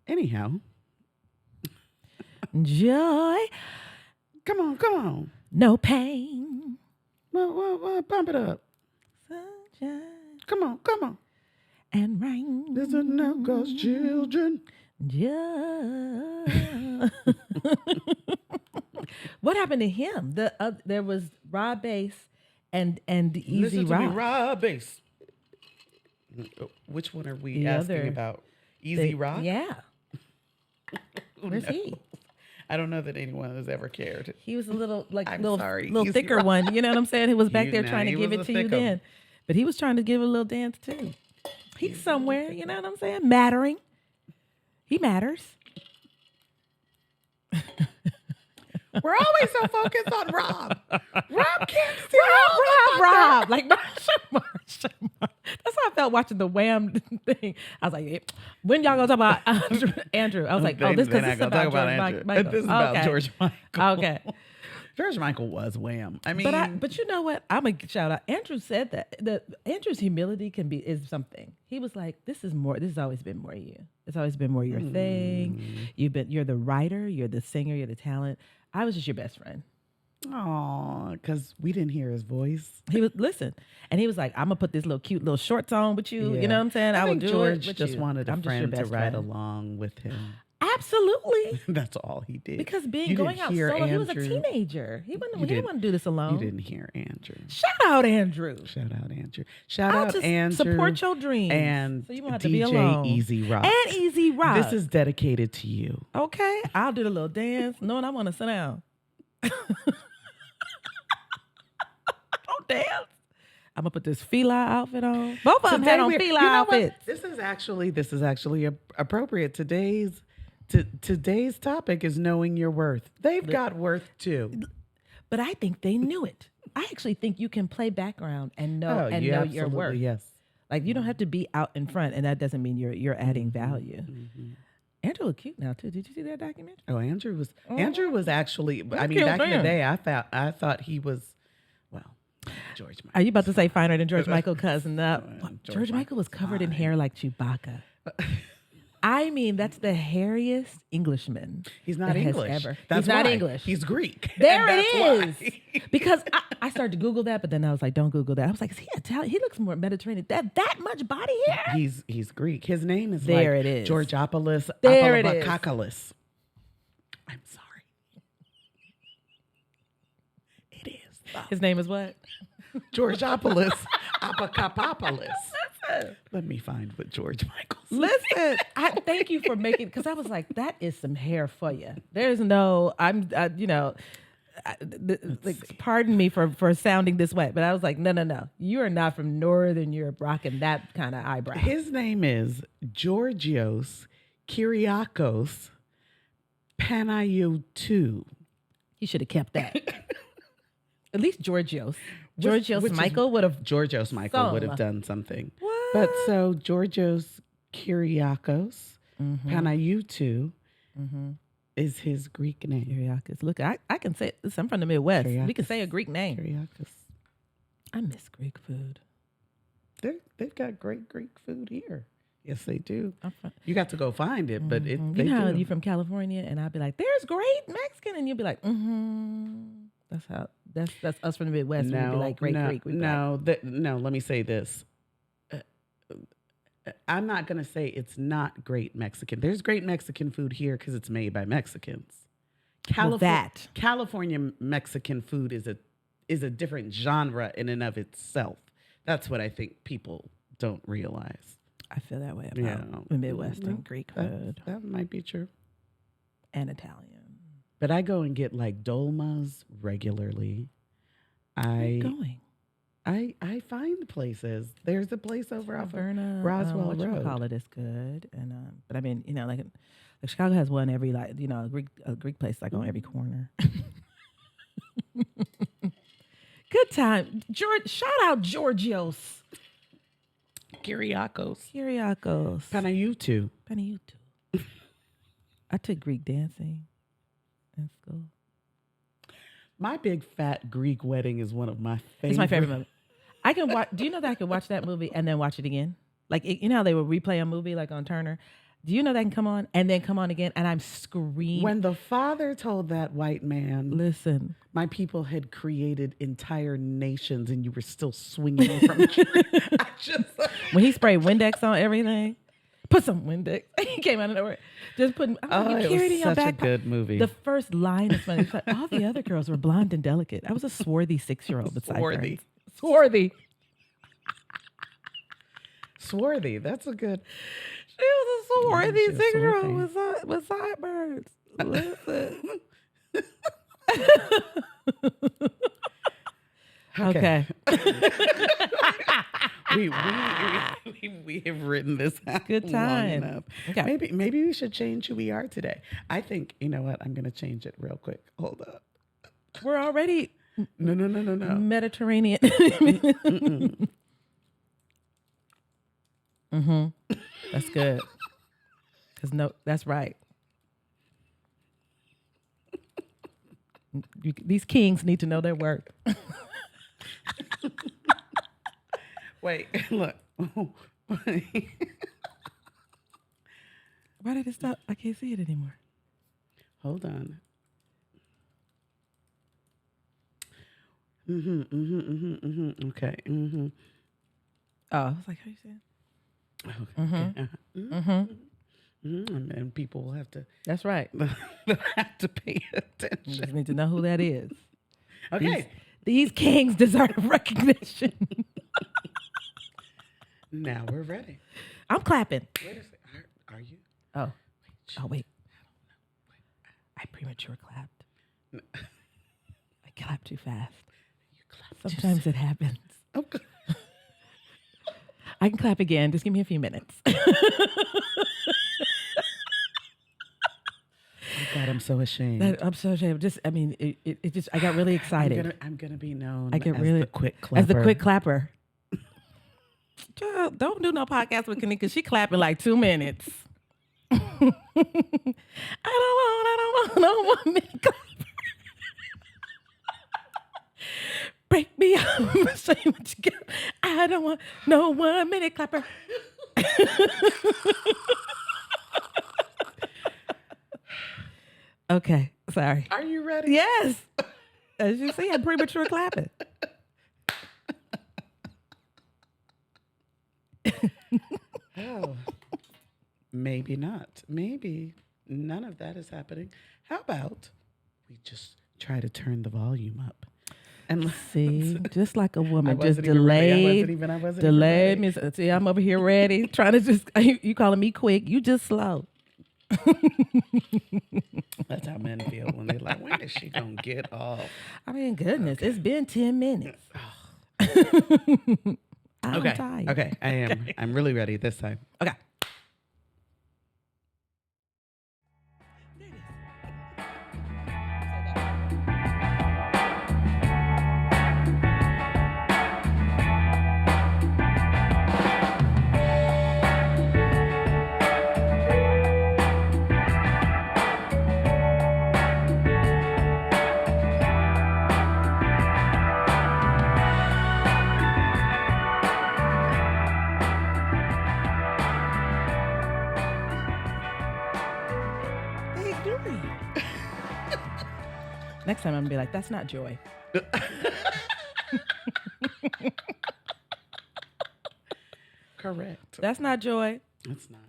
Anyhow, Joy, come on. no pain. Pump it up. Sunshine Come on. and rain. This is no God's children. Joy. What happened to him? There was Rob Bass and Easy Listen to me, Rock. Rob Bass. Which one are we The asking other- about? Easy Rock? Yeah. Who Where's knows? he? I don't know that anyone has ever cared. He was a little I'm little sorry, little Easy thicker Rock. one. You know what I'm saying? He was back You there know, trying to he give was it a to you thickum. then. But he was trying to give a little dance too. He's somewhere, you know what I'm saying? Mattering. He matters. We're always so focused on Rob. Rob can't see Rob. Like Marsha. That's how I felt watching the Wham thing. I was like, when y'all gonna talk about Andrew? I was like, oh, this because this is about George Michael. This is about Okay. George Michael. Okay. George Michael was Wham. I mean, But you know what? I'm gonna shout out. Andrew said that Andrew's humility is something. He was like, this has always been more you. It's always been more your thing. You're the writer, you're the singer, you're the talent. I was just your best friend. aw, because we didn't hear his voice. He was listen, and he was like, I'm gonna put this little cute little shorts on with you. Yeah. You know what I'm saying? I will think do George it. With just you. wanted a I'm just your friend to best ride friend. along with him. Absolutely. That's all he did. Because You going didn't out hear solo, he was a Andrew. teenager. He didn't didn't- want to do this alone. You didn't hear Andrew. Shout out Andrew. Shout out Andrew. Shout I'll out just Andrew. support your dreams. And So you won't have to be DJ alone. Easy Rock. And Easy Rock. This is dedicated to you. okay. I'll do the little dance, knowing I want to sit down. Don't dance. I'm gonna put this Fila outfit on. Both of them had on Fila you know what? outfits. This is actually appropriate. Today's topic is knowing your worth. They've got worth too. But I think they knew it. I actually think you can play background and know you know your absolutely- worth. Yes. Like you don't have to be out in front, and that doesn't mean you're adding value. Andrew look cute now too. Did you see that documentary? Oh, Andrew was actually. I mean, cute back in the man. day, I thought he was. Well, George Michael. Are you about to say finer than George Michael? Cousin, George George Michael was covered in fine. hair like Chewbacca. I mean, that's the hairiest Englishman. He's not that has English. ever. That's He's not why. English. He's Greek. There And it that's is. why. Because I started to Google that, but then I was like, don't Google that. I was like, is he Italian? He looks more Mediterranean. That much body hair? He's Greek. His name is There like it is. Georgopoulos There it is. Apolobakakalis. I'm sorry. It is though. His name is what? Georgopoulos Apokapopoulos. Let me find what George Michael's. Listen, I thank you for making, because I was like, that is some hair for you. There's no, pardon me for sounding this way, but I was like, no. You are not from Northern Europe rocking that kind of eyebrow. His name is Georgios Kyriakos Panayotou. He should have kept that. At least Georgios. Georgios Which is- Michael would have. Georgios Michael would have Some. done something. What? But so Georgios Kyriakos Panayotou is his Greek name. Kyriakos. Look, I can say this. I'm from the Midwest. We can Kyriakos. say a Greek name. Kyriakos. I miss Greek food. They've got great Greek food here. Yes, they do. I'm from, You got to go find it, but you they know how do. you from California, and I'd be like, "There's great Mexican," and you'd be like, That's us from the Midwest. We'd be like, "Great Greek." We'd be like, no. Let me say this. I'm not going to say it's not great Mexican. There's great Mexican food here because it's made by Mexicans. Well, that. California Mexican food is a different genre in and of itself. That's what I think people don't realize. I feel that way about Yeah. the Midwestern No, Greek food That might be true. and Italian. But I go and get like dolmas regularly. Where are you going? I find places. There's a place over off of Verna, Roswell Road. Call it is good, and but I mean, like Chicago has one every a Greek place like on every corner. Good time, George. Shout out Georgios Kyriakos. Panayiotou. Panayotou. I took Greek dancing in school. My big fat Greek wedding is one of my favorite. It's my favorite movie. I can watch. Do you know that I could watch that movie and then watch it again? Like you know how they would replay a movie like on Turner. Do you know that can come on and then come on again? And I'm screaming. When the father told that white man, Listen, my people had created entire nations and you were still swinging from tree. I just, when he sprayed Windex on everything, put some Windex. He came out of nowhere. Just putting, I'm like, you it carried was in your such a backpack. good movie. The first line is funny. It's like, all the other girls were blonde and delicate. I was a swarthy 6-year-old with Swarthy. sideburns. Swarthy. Swarthy. That's a good. She was a swarthy She was 6-year-old swarthy. with sideburns. Listen. Okay. We have written this out Good long time. enough. Okay. Maybe we should change who we are today. I think, you know what? I'm going to change it real quick. Hold up. We're already No. Mediterranean. That's good. That's right. These kings need to know their work. Wait, look. Why did it stop? I can't see it anymore. Hold on. Okay. Oh, I was like, how you saying? And people will have to That's right. they'll have to pay You attention. just need to know who that is. Okay. These kings deserve recognition. Now we're ready. I'm clapping. Wait a second. Are you? Oh. Oh, wait. I premature clapped. I clapped too fast. You clapped. Sometimes it happens. Okay. I can clap again. Just give me a few minutes. Oh God, I'm so ashamed. I'm so ashamed. I got really excited. I'm gonna be known I get as really the quick clapper. as the quick clapper. Child, don't do no podcast with Kanika because she clapping like 2 minutes. I don't want no 1 minute clapper. Break me up. Say what you got. I don't want no 1 minute clapper. Okay, sorry. Are you ready? Yes. As you see, I'm premature clapping. Oh, maybe not. Maybe none of that is happening. How about we just try to turn the volume up? And See, just like a woman, just wasn't even ready. I wasn't even delayed ready. me. See, I'm over here ready, trying to just, you calling me quick, you just slow. That's how men feel when they're like, when is she gonna get off? I mean, goodness, it's been 10 minutes. I'm tired. Okay, I am. I'm really ready this time. Okay. Next time I'm gonna be like, that's not joy. Correct. That's not joy. It's not.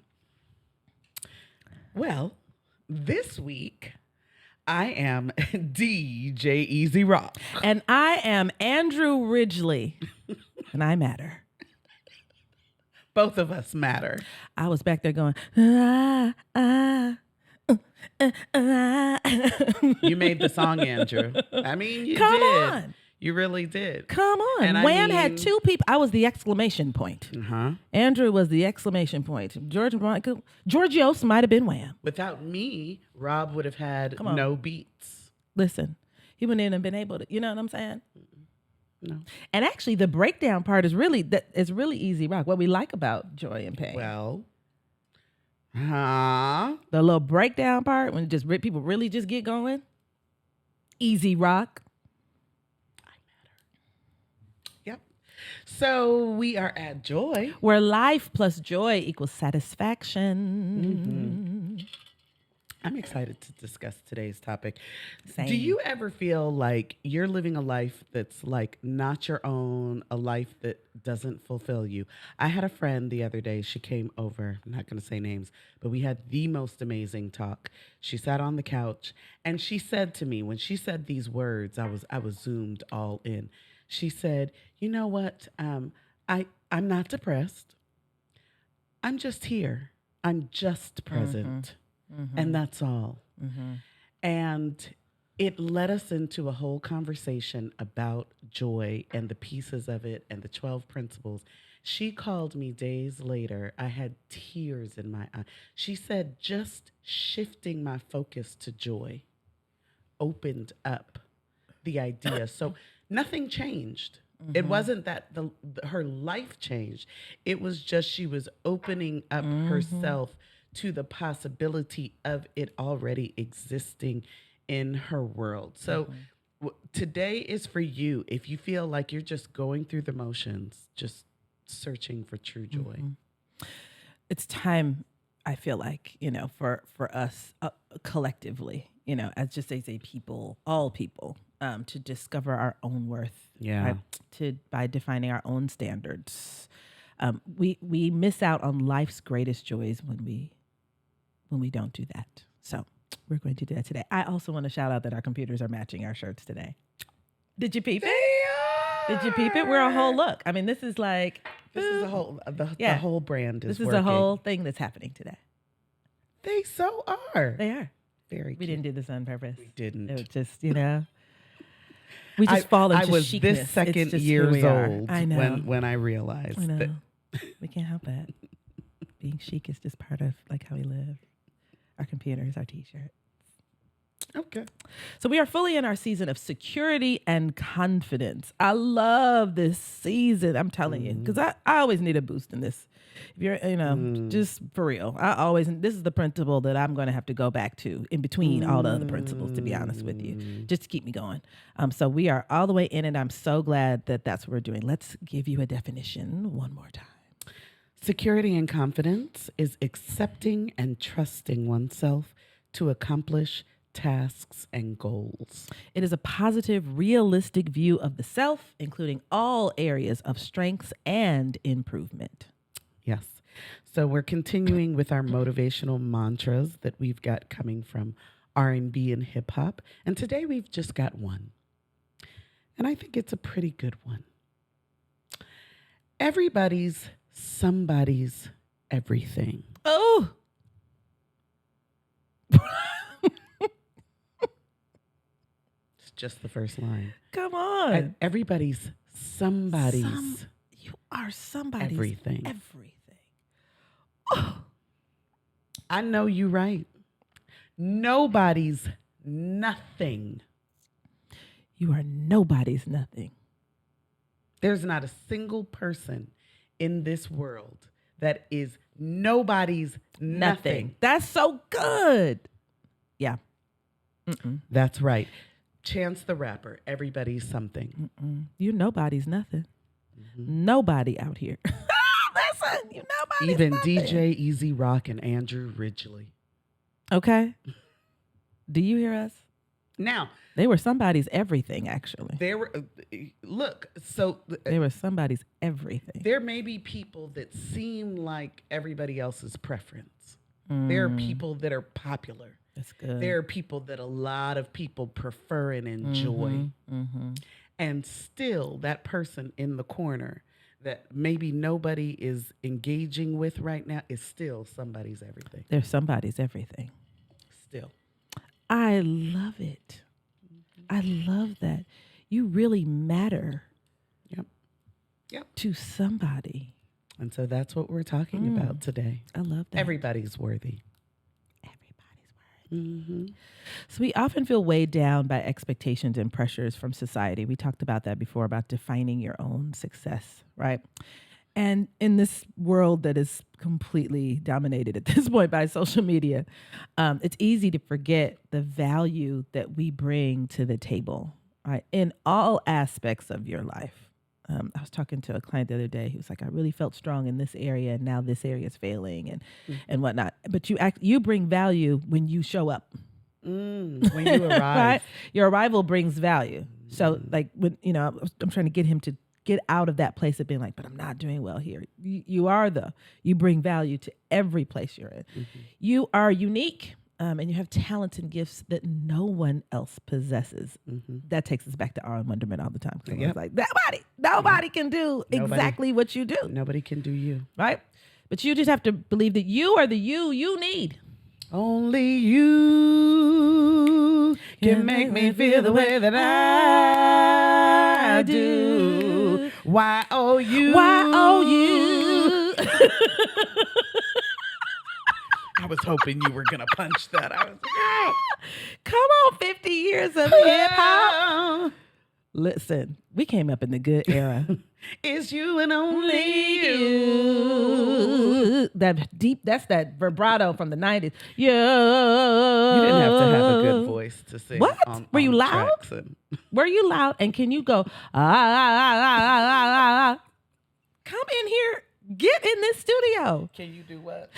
Well, this week I am DJ Easy Rock. And I am Andrew Ridgely. And I matter. Both of us matter. I was back there going, You made the song, Andrew. I mean, you Come did. on. You really did. Come on. And I Wham had mean- 2 people. I was the exclamation point. Uh-huh. Andrew was the exclamation point. Georgios might have been Wham. Without me, Rob would have had Come on. no beats. Listen, he wouldn't even been able to, you know what I'm saying? No. And actually, the breakdown part is really easy rock. What we like about Joy and Pain. Well, The little breakdown part, when just people really just get going. Easy rock. Yep. So we are at joy. where life plus joy equals satisfaction. I'm excited to discuss today's topic. Same. Do you ever feel like you're living a life that's like not your own, a life that doesn't fulfill you? I had a friend the other day. She came over. I'm not going to say names, but we had the most amazing talk. She sat on the couch and she said to me, when she said these words, I was zoomed all in. She said, "You know what? I'm not depressed. I'm just here. I'm just present." And that's all. And it led us into a whole conversation about joy and the pieces of it and the 12 principles. She called me days later. I had tears in my eyes. She said, just shifting my focus to joy opened up the idea. So nothing changed. It wasn't that her life changed. It was just she was opening up herself to the possibility of it already existing in her world. So today is for you. If you feel like you're just going through the motions, just searching for true joy. It's time, I feel like, for us collectively, as a people, all people, to discover our own worth. Yeah. Right? By defining our own standards. We miss out on life's greatest joys when we don't do that. So we're going to do that today. I also want to shout out that our computers are matching our shirts today. Did you peep it? Did you peep it? We're a whole look. I mean, this is like... This is a whole, the whole brand is This is working. a whole thing that's happening today. They so are. They are. Very We cute. didn't do this on purpose. We didn't. It was just, we just fall into I was chicness. this It's second just who years we are. old I know. when I realized I know. that. We can't help it. Being chic is just part of like how we live. Our computers, our t-shirts. Okay. So we are fully in our season of security and confidence. I love this season. I'm telling you, because I always need a boost in this. If you're, just for real, this is the principle that I'm going to have to go back to in between all the other principles, to be honest with you, just to keep me going. So we are all the way in it. I'm so glad that that's what we're doing. Let's give you a definition one more time. Security and confidence is accepting and trusting oneself to accomplish tasks and goals. It is a positive, realistic view of the self, including all areas of strengths and improvement. Yes. So we're continuing with our motivational mantras that we've got coming from R&B and hip hop. And today we've just got one. And I think it's a pretty good one. Everybody's somebody's everything. Oh, It's just the first line. come on. And everybody's somebody's You are somebody's everything. everything. I know you're right. Nobody's nothing. You are nobody's nothing. There's not a single person in this world that is nobody's nothing. That's so good. Yeah. That's right. Chance the Rapper, everybody's something. You nobody's nothing. Nobody out here. Listen, you nobody's Even nothing. DJ Easy Rock and Andrew Ridgely. Okay. Do you hear us? Now, They were somebody's everything, actually. there were, look, so They were somebody's everything. there may be people that seem like everybody else's preference. There are people that are popular. That's good. There are people that a lot of people prefer and enjoy. And still, that person in the corner that maybe nobody is engaging with right now is still somebody's everything. They're somebody's everything. Still. I love it. I love that. You really matter Yep. to somebody. And so that's what we're talking about today. I love that. Everybody's worthy. Everybody's worthy. So we often feel weighed down by expectations and pressures from society. We talked about that before, about defining your own success, right? And in this world that is completely dominated at this point by social media, it's easy to forget the value that we bring to the table, right? In all aspects of your life. I was talking to a client the other day who was like, I really felt strong in this area, and now this area is failing, and whatnot. But you bring value when you show up. When you arrive. Right? Your arrival brings value. So like when, I'm trying to get him to get out of that place of being like, but I'm not doing well here. You bring value to every place you're in. You are unique, and you have talents and gifts that no one else possesses. That takes us back to our wonderment all the time. It's like nobody can do exactly what you do. Nobody can do you. Right? But you just have to believe that you are the you need. Only you can make me feel the way that I do. Why oh you? Why oh you? I was hoping you were gonna punch that. I was like, oh. Come on, 50 years of hip hop. Listen, we came up in the good era. It's you and only you. That's that vibrato from the 90s. Yeah. You didn't have to have a good voice to sing. What? Were you loud? Were you loud? And can you go, come in here, get in this studio. Can you do what?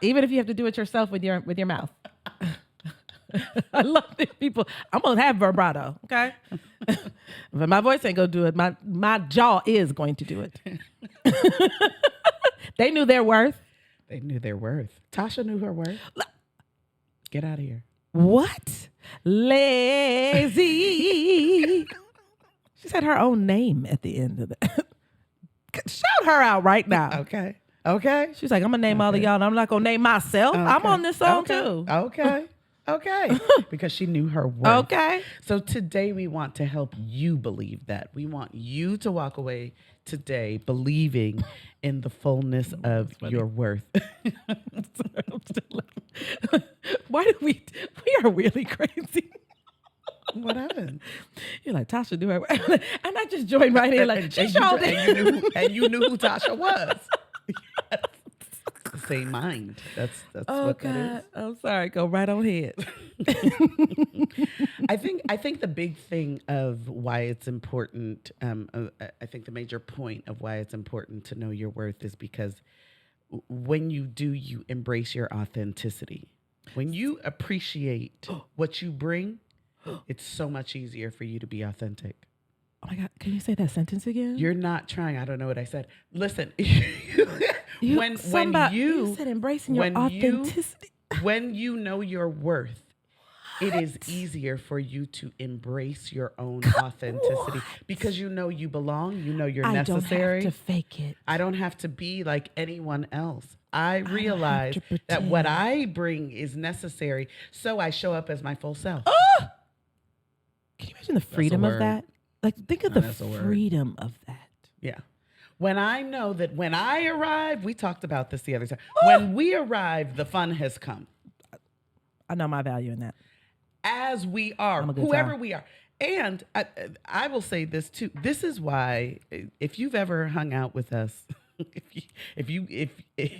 Even if you have to do it yourself with your mouth. I love these people. I'm gonna have vibrato, okay? But my voice ain't gonna do it. My jaw is going to do it. They knew their worth. They knew their worth. Tasha knew her worth. Get out of here. What? Lazy. She said her own name at the end of that. Shout her out right now. Okay. She's like, I'm gonna name all of y'all, and I'm not gonna name myself. Okay. I'm on this song too. Okay. Because she knew her worth. Okay. So today we want to help you believe that. We want you to walk away today believing in the fullness of your worth. Why do we are really crazy. What happened? You're like, Tasha do her work. And I just joined right in like, she showed it. And you knew who Tasha was. Yes. The same mind. That's what God. that is. I'm sorry. Go right on ahead. I think the big thing of why it's important, I think the major point of why it's important to know your worth is because when you do, you embrace your authenticity. When you appreciate what you bring, it's so much easier for you to be authentic. Oh my God. Can you say that sentence again? You're not trying. I don't know what I said. Listen, you said embracing your authenticity. When you know your worth, it is easier for you to embrace your own authenticity because you know you belong. You know you're necessary. I don't have to fake it. I don't have to be like anyone else. I realize that what I bring is necessary, so I show up as my full self. Oh! Can you imagine the freedom of that? Like, think of the freedom of that. Yeah. When I know that when I arrive, we talked about this the other time. When we arrive, the fun has come. I know my value in that. As we are, whoever we are. And I will say this too. This is why, if you've ever hung out with us, if you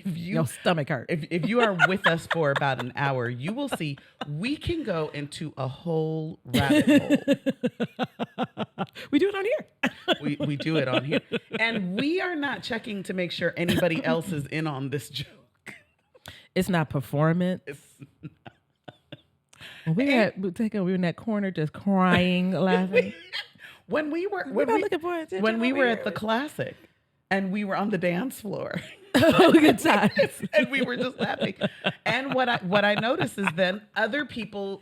your stomach hurt. If you are with us for about an hour, you will see we can go into a whole rabbit hole. We do it on here. We do it on here. And we are not checking to make sure anybody else is in on this joke. It's not performance. We were in that corner just crying, laughing. When we were at the classic and we were on the dance floor. Oh, good times. And we were just laughing. And what I noticed is then other people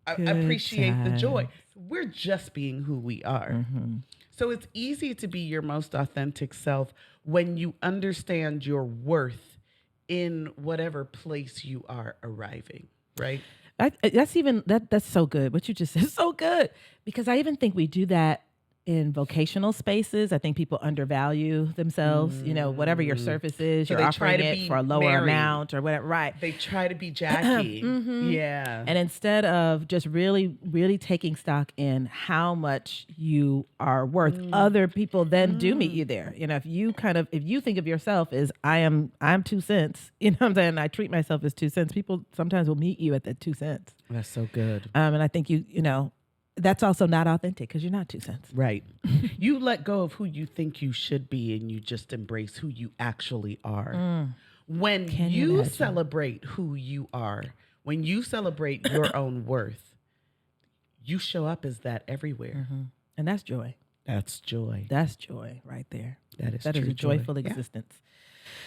appreciate the joy. We're just being who we are. Mm-hmm. So it's easy to be your most authentic self when you understand your worth in whatever place you are arriving, right? That's so good. What you just said is so good, because I even think we do that in vocational spaces. I think people undervalue themselves. You know, whatever your service is, you're offering it for a lower amount or whatever. Right? They try to be Jackie. Mm-hmm. Yeah. And instead of just really, really taking stock in how much you are worth, other people then do meet you there. You know, if you think of yourself as I'm 2 cents. You know what I'm saying? I treat myself as 2 cents. People sometimes will meet you at that 2 cents. That's so good. And I think you know. that's also not authentic because you're not 2 cents. Right. You let go of who you think you should be and you just embrace who you actually are. When Can you you imagine? celebrate who you are, when you celebrate your own worth, you show up as that everywhere. And that's joy. That's joy. That's joy right there. That is That is true a joyful joy. Yeah. existence.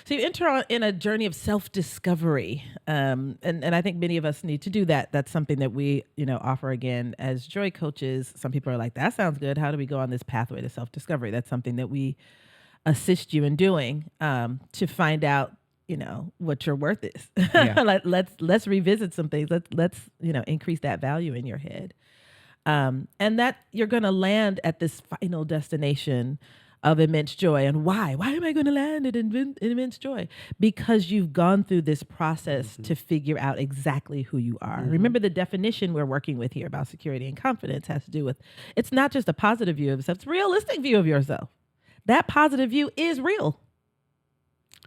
So you enter in a journey of self-discovery, and I think many of us need to do that. That's something that we, offer again as joy coaches. Some people are like, "That sounds good. How do we go on this pathway to self-discovery?" That's something that we assist you in doing to find out, what your worth is. Yeah. let's revisit some things. Let's increase that value in your head, and that you're going to land at this final destination of immense joy. And why? Why am I going to land at immense joy? Because you've gone through this process to figure out exactly who you are. Remember, the definition we're working with here about security and confidence has to do with, it's not just a positive view of yourself, it's a realistic view of yourself. That positive view is real.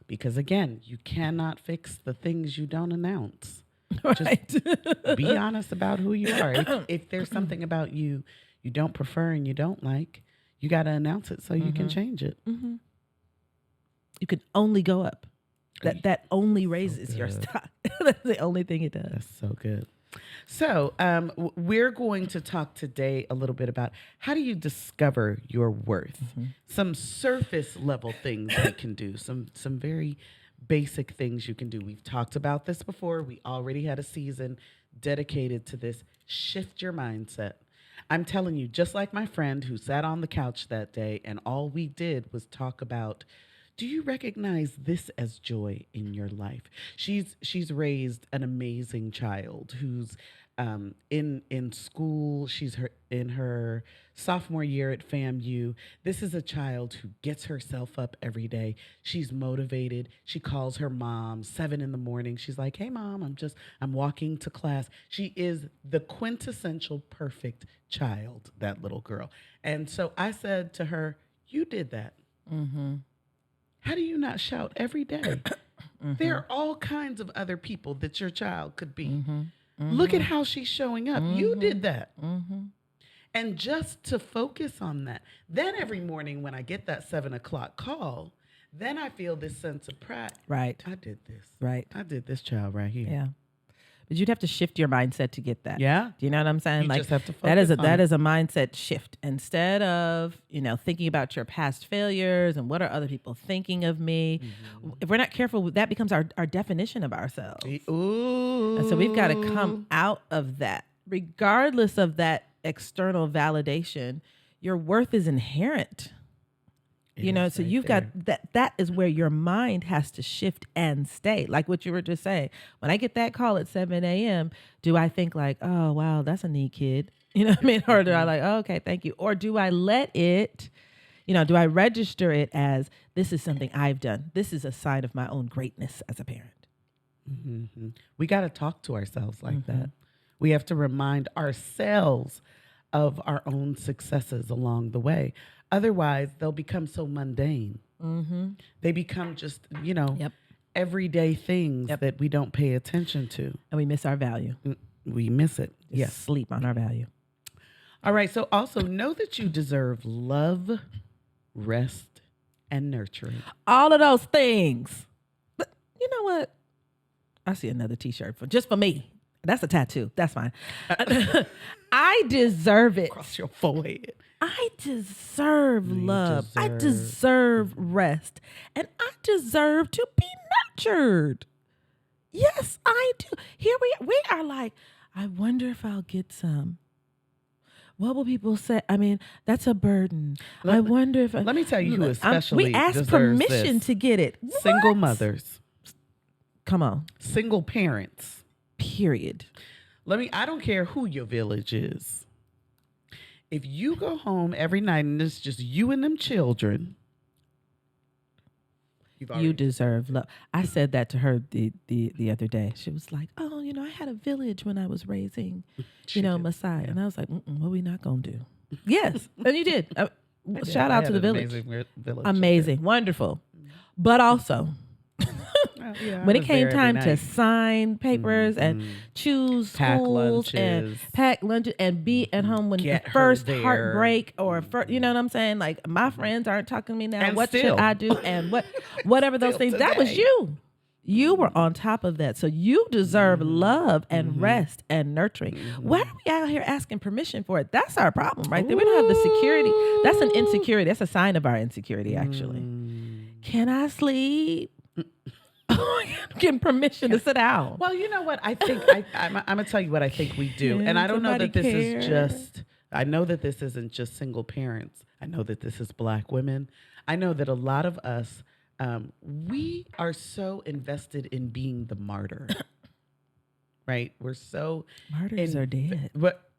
Because again, you cannot fix the things you don't announce. Right. Just be honest about who you are. If there's something about you you don't prefer and you don't like, you got to announce it so you can change it. You can only go up. That only raises your good. stock. That's the only thing it does. That's so good. So we're going to talk today a little bit about how do you discover your worth? Some surface level things we can do, some very basic things you can do. We've talked about this before. We already had a season dedicated to this. Shift your mindset. I'm telling you, just like my friend who sat on the couch that day and all we did was talk about, do you recognize this as joy in your life? She's raised an amazing child who's in school. She's in her sophomore year at FAMU. This is a child who gets herself up every day. She's motivated. She calls her mom 7 a.m. She's like, "Hey mom, I'm walking to class." She is the quintessential perfect child, that little girl. And so I said to her, "You did that. How do you not shout every day?" There are all kinds of other people that your child could be. Look at how she's showing up. You did that. And just to focus on that. Then every morning when I get that 7 o'clock call, then I feel this sense of pride. Right. I did this. Right. I did this child right here. Yeah. But you'd have to shift your mindset to get that. Yeah. Do you know what I'm saying? You like just have to that is focus on that it. is a mindset shift. Instead of, thinking about your past failures and what are other people thinking of me, if we're not careful, that becomes our definition of ourselves. Ooh. And so we've got to come out of that. Regardless of that external validation, your worth is inherent. So you've got that is where your mind has to shift and stay. Like what you were just saying. When I get that call at 7 a.m., do I think like, oh, wow, that's a neat kid? You know what I mean? Or do I like, oh, okay, thank you. Or do I let it, do I register it as this is something I've done? This is a sign of my own greatness as a parent. We got to talk to ourselves like that. We have to remind ourselves of our own successes along the way. Otherwise, they'll become so mundane. They become just, everyday things that we don't pay attention to. And we miss our value. We miss it. Yes. Sleep on our value. All right. So also know that you deserve love, rest, and nurturing. All of those things. But you know what? I see another T-shirt just for me. That's a tattoo. That's fine. I deserve it. Across your forehead. I deserve love. I deserve rest. And I deserve to be nurtured. Yes, I do. Here we are like, I wonder if I'll get some. What will people say? I mean, that's a burden. I wonder if let me tell you who especially we ask deserves permission this. to get it. Single What? mothers. Come on. Single parents. Period. I don't care who your village is. If you go home every night and it's just you and them children, you deserve love. I said that to her the other day. She was like, "Oh, I had a village when I was raising, Messiah." Yeah. And I was like, "What we not gonna do?" Yes, and you did. Shout out to the village. Amazing village. Amazing, wonderful, but also, Yeah, I When it was came there every time to night. sign papers and Mhm. choose Pack schools and lunches. pack lunches and be at home when the Get her first there. heartbreak or first, you know what I'm saying? Like my friends aren't talking to me now. And What should still, I do? And whatever those still things. That was today. you. You were on top of that. So you deserve love and rest and nurturing. Why are we out here asking permission for it? That's our problem right there. We don't have the security. That's an insecurity. That's a sign of our insecurity, actually. Can I sleep? Getting permission to sit down. Well, you know what? I think I'm gonna tell you what I think we do, and I Can don't know somebody that this care? is just. I know that this isn't just single parents. I know that this is Black women. I know that a lot of us, we are so invested in being the martyr, right? We're so Martyrs are dead. But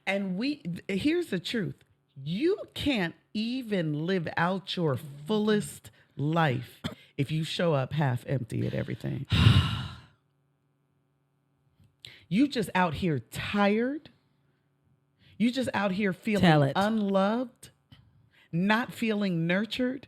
and here's the truth: you can't even live out your fullest life if you show up half empty at everything. You just out here tired. You just out here Tell feeling it. unloved, not feeling nurtured.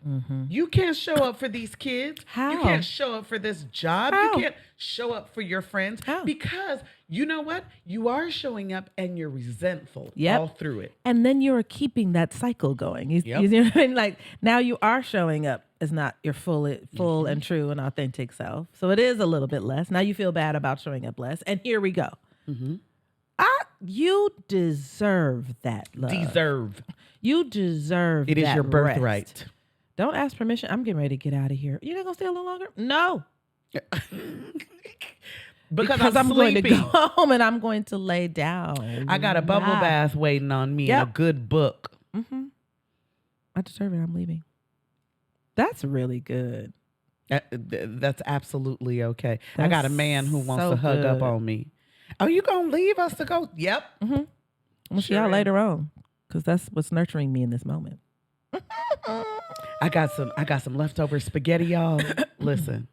You can't show up for these kids. How? You can't show up for this job. How? You can't show up for your friends. How? Because you know what? You are showing up and you're resentful Yep. all through it. And then you're keeping that cycle going. You Yep. know what I mean? Like now you are showing up as not your full and true and authentic self. So it is a little bit less. Now you feel bad about showing up less. And here we go. You deserve that love. You deserve It is that your rest. birthright. Don't ask permission. I'm getting ready to get out of here. You not gonna stay a little longer? No. Because I'm going to sleepy. go home and I'm going to lay down. I got a bubble bath waiting on me and a good book. I deserve it. I'm leaving. That's really good. That's absolutely okay. I got a man who wants so to hug up good. on me. Oh, you gonna leave us to go? Yep. We'll see y'all later on, because that's what's nurturing me in this moment. I got some leftover spaghetti, y'all. Listen.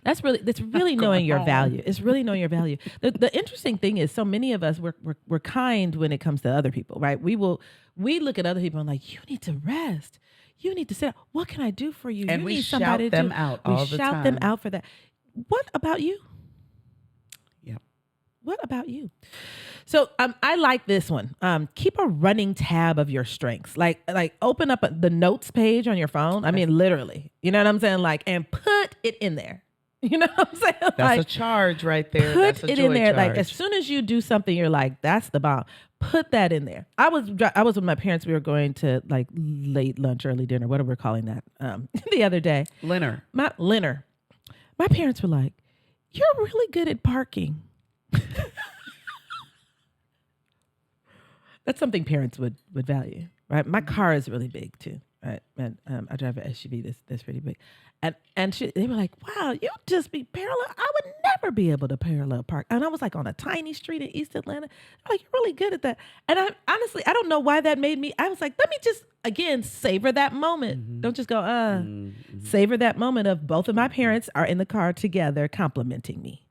That's really knowing your value. It's really knowing your value. The interesting thing is, so many of us we're kind when it comes to other people, right? We look at other people and like, you need to rest. You need to sit. What can I do for you? And you we need shout somebody them to out we all the shout them time. out for that. What about you? Yep. What about you? So I like this one. Keep a running tab of your strengths. Like open up the notes page on your phone. I mean, literally. You know what I'm saying? Like, and put it in there. You know what I'm saying? That's like, a charge right there. put That's a it joy in there. Like charge. as soon as you do something, you're like, that's the bomb. Put that in there. I was with my parents. We were going to like late lunch, early dinner, whatever we're calling that. The other day, Leonard. My parents were like, "You're really good at parking." That's something parents would value, right? My car is really big too, right? And I drive an SUV that's pretty big, and they were like, "Wow, you just be parallel. I would never be able to parallel park." And I was like on a tiny street in East Atlanta. They're like, "You're really good at that." And I honestly, I don't know why that made me. I was like, let me just again savor that moment. Don't just go, savor that moment of both of my parents are in the car together complimenting me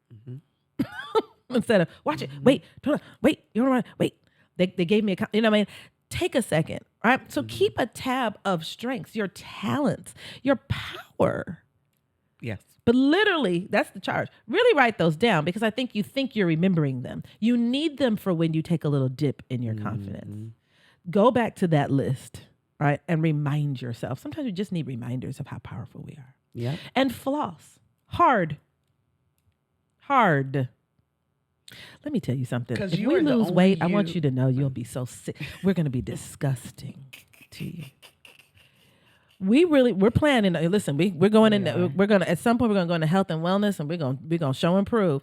instead of watch it. Wait, you don't want to wait. They gave me you know what I mean? Take a second, right? So keep a tab of strengths, your talents, your power. Yes. But literally, that's the charge. Really write those down because I think you're remembering them. You need them for when you take a little dip in your confidence. Go back to that list, right? And remind yourself. Sometimes we just need reminders of how powerful we are. Yeah. And floss. Hard. Let me tell you something. If you we are the lose only weight, I you- want you to know you'll be so sick. We're going to be disgusting to you. We're planning. Listen, we're going in. We're going to at some point we're going to go into health and wellness, and we're going to show and prove.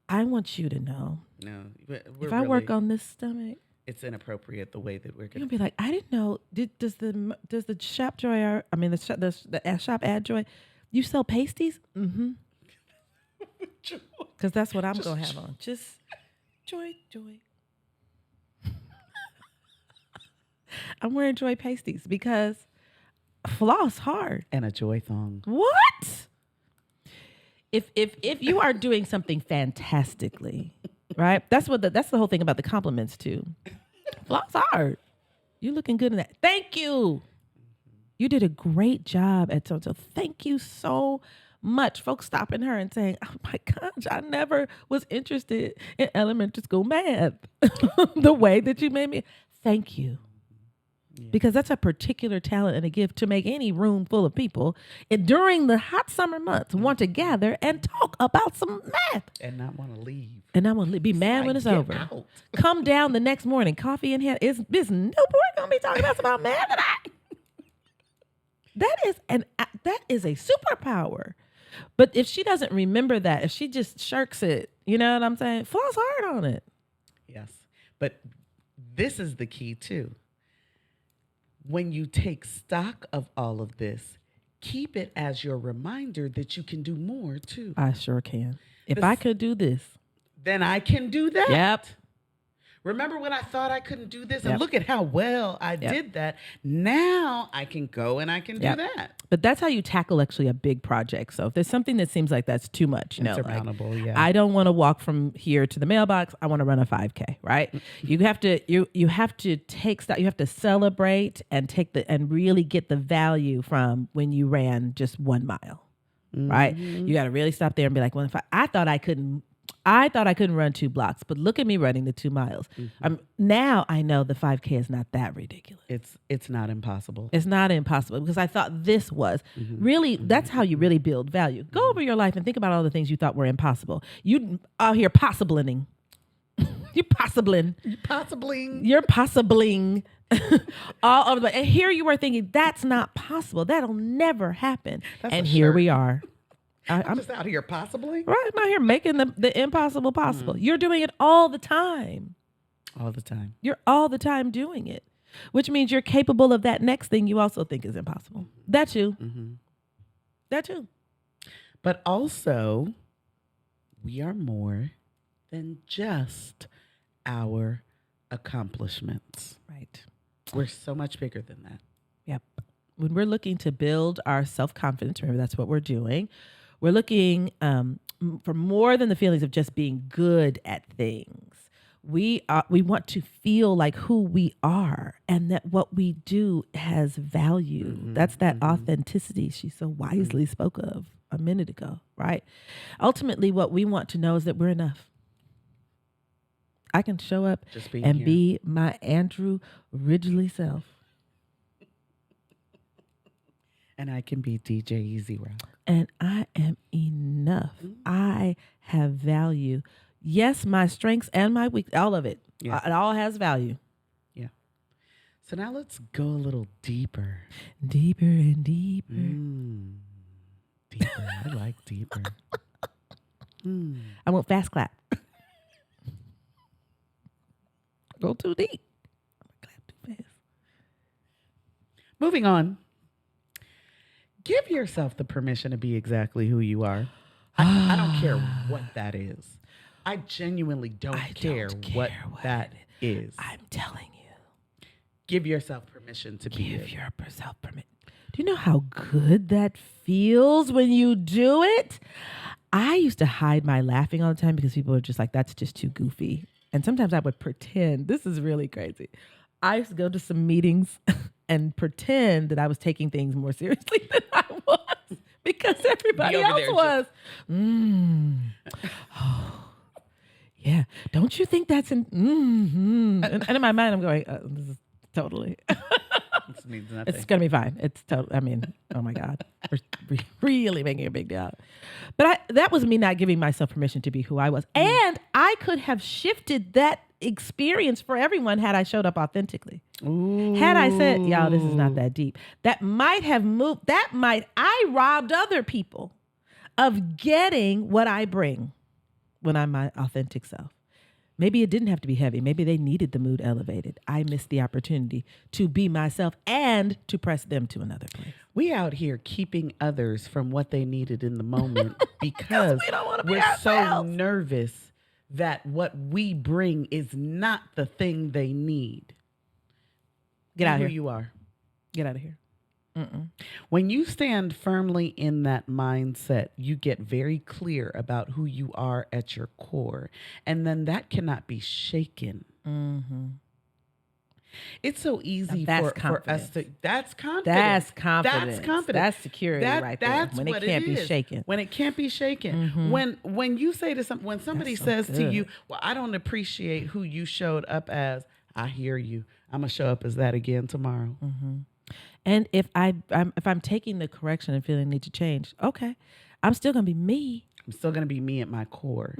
I want you to know. No. If I work on this stomach, it's inappropriate the way that we're you're going gonna be like, I didn't know. Does the shop joy? The shop ad joy. You sell pasties? Mm-hmm. Because that's what I'm gonna have on. Just joy. I'm wearing joy pasties because floss hard. and a joy thong. What? If you are doing something fantastically, right? That's the whole thing about the compliments too. Floss hard. You looking good in that. Thank you. You did a great job at so. Thank you so much. Folks stopping her and saying, oh my gosh, I never was interested in elementary school math the way that you made me. Thank you. Yeah. Because that's a particular talent and a gift to make any room full of people during the hot summer months want to gather and talk about some math. And not want to leave. And not want to be mad when it's over. Come down the next morning, coffee in hand. It's nope, we're going to be talking about math tonight. That is a superpower. But if she doesn't remember that, if she just shirks it, you know what I'm saying? Floss hard on it. Yes. But this is the key too. When you take stock of all of this, keep it as your reminder that you can do more too. I sure can. If I could do this, then I can do that. Yep. Remember when I thought I couldn't do this? And look at how well I did that. Now I can go and I can do that. But that's how you tackle actually a big project. So if there's something that seems like that's too much, insurmountable, like, I don't want to walk from here to the mailbox. I want to run a 5K, right? You have to take stock. You have to celebrate and and really get the value from when you ran just 1 mile, right? You got to really stop there and be like, well, if I thought I couldn't run 2 blocks, but look at me running the 2 miles. Now I know the 5K is not that ridiculous. It's not impossible. It's not impossible because I thought this was really, that's how you really build value. Go over your life and think about all the things you thought were impossible. You out here possibling. You're possibling. You're possibling. All over and here you were thinking, that's not possible. That'll never happen. And here we are. I'm just out here possibly. Right, I'm out here making the impossible possible. You're doing it all the time. All the time. You're all the time doing it, which means you're capable of that next thing you also think is impossible. That too. That too. But also, we are more than just our accomplishments. Right. We're so much bigger than that. Yep. When we're looking to build our self-confidence, remember that's what we're doing. We're looking for more than the feelings of just being good at things. We want to feel like who we are and that what we do has value. That's that authenticity she so wisely spoke of a minute ago, right? Ultimately, what we want to know is that we're enough. I can show up and be my Andrew Ridgely self. And I can be DJ Easy Rock. And I am enough. I have value. Yes, my strengths and my weaknesses, all of it. Yeah. It all has value. Yeah. So now let's go a little deeper. Deeper and deeper. Deeper. I like deeper. I want fast clap. Go too deep. Clap too fast. Moving on. Give yourself the permission to be exactly who you are. I don't care what that is. I genuinely don't care what that is. I'm telling you. Give yourself permission to be it. Give yourself permission. Do you know how good that feels when you do it? I used to hide my laughing all the time because people were just like, that's just too goofy. And sometimes I would pretend. This is really crazy. I used to go to some meetings and pretend that I was taking things more seriously than I was because everybody else was. Oh, yeah. Don't you think that's and in my mind, I'm going, this is totally. This means nothing. It's going to be fine. It's totally, I mean, oh my God. We're really making a big deal out. But that was me not giving myself permission to be who I was. And I could have shifted that experience for everyone had I showed up authentically. Ooh. Had I said, y'all, this is not that deep. That might have moved, I robbed other people of getting what I bring when I'm my authentic self. Maybe it didn't have to be heavy. Maybe they needed the mood elevated. I missed the opportunity to be myself and to press them to another place. We out here keeping others from what they needed in the moment because we don't want to be we're ourselves. So nervous that what we bring is not the thing they need. Get out of here. Who you are. Get out of here. When you stand firmly in that mindset, you get very clear about who you are at your core. And then that cannot be shaken. It's so easy that's for us confidence. to. That's confidence. That's confidence. That's confidence. That's security right there. That's When what it can't be is. shaken. When it can't be shaken. When you say to when somebody That's so says to you, good. "Well, I don't appreciate who you showed up as." I hear you. I'm gonna show up as that again tomorrow. And if I'm taking the correction and feeling the need to change, okay, I'm still gonna be me. I'm still gonna be me at my core.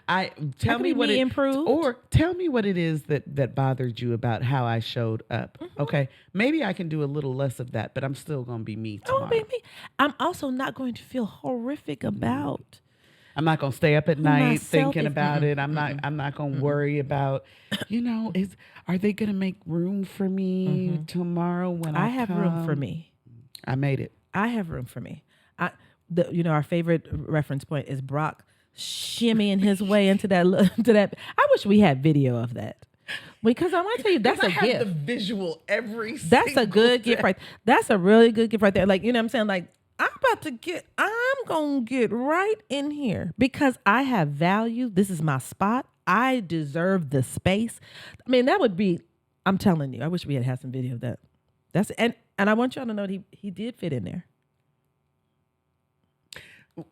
I I tell can me be what me it improved. or tell me what it is that bothered you about how I showed up. Okay, maybe I can do a little less of that, but I'm still gonna be me I won't tomorrow. be me. I'm also not going to feel horrific about I'm not gonna stay up at who night myself thinking is. about it. I'm not gonna worry about, are they gonna make room for me tomorrow when I I have come? room for me. I made it. I have room for me. Our favorite reference point is Brock shimmying his way into that. To that. I wish we had video of that, because I want to tell you that's a I have the gift. visual every. That's a good gift, right? That's a really good gift right there. Like, what I'm saying, like I'm gonna get right in here because I have value. This is my spot. I deserve the space. I mean, that would be. I'm telling you, I wish we had some video of that. And I want y'all to know that he did fit in there.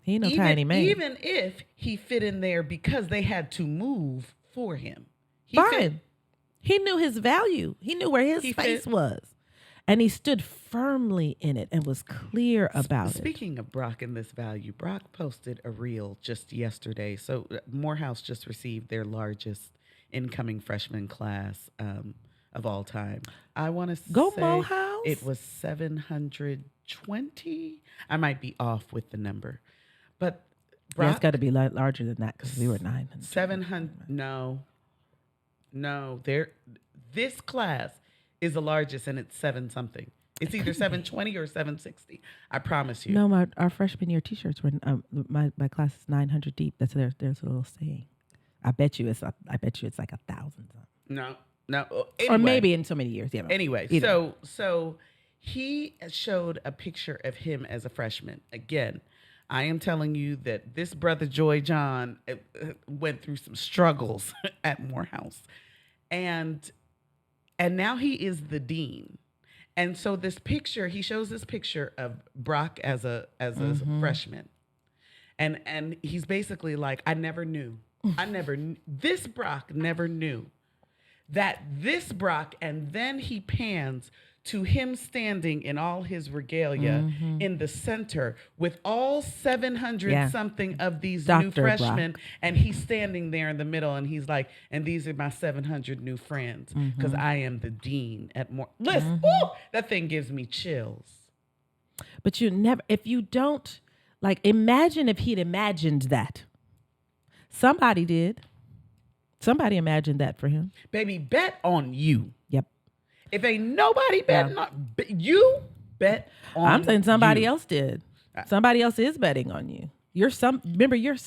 He ain't no tiny man. Even if he fit in there because they had to move for him. Fine. He knew his value. He knew where his space was. And he stood firmly in it and was clear about it. Speaking of Brock and this value, Brock posted a reel just yesterday. So Morehouse just received their largest incoming freshman class of all time. I want to say Morehouse. It was 720. I might be off with the number. But Brock, it's got to be larger than that because we were 900. 700. No. This class is the largest, and it's 7 something. It's either 720 or 760. I promise you. No, our freshman year T-shirts were my class is 900 deep. That's there's a little saying. I bet you it's like 1,000. No. Anyway, or maybe in so many years. Yeah. Anyway, so he showed a picture of him as a freshman. Again, I am telling you that this brother Joy John went through some struggles at Morehouse, and now he is the dean. And so he shows this picture of Brock as a freshman, and he's basically like, this Brock never knew that this Brock, and then he pans to him standing in all his regalia in the center with all 700 something of these Dr. new freshmen. Brock. And he's standing there in the middle and he's like, and these are my 700 new friends because I am the dean at Moore. Listen, that thing gives me chills. But if you don't, imagine if he'd imagined that. Somebody did. Somebody imagined that for him. Baby, bet on you. Yep. If ain't nobody betting on you, bet on I'm saying somebody you. else did. Somebody else is betting on you. Remember, you're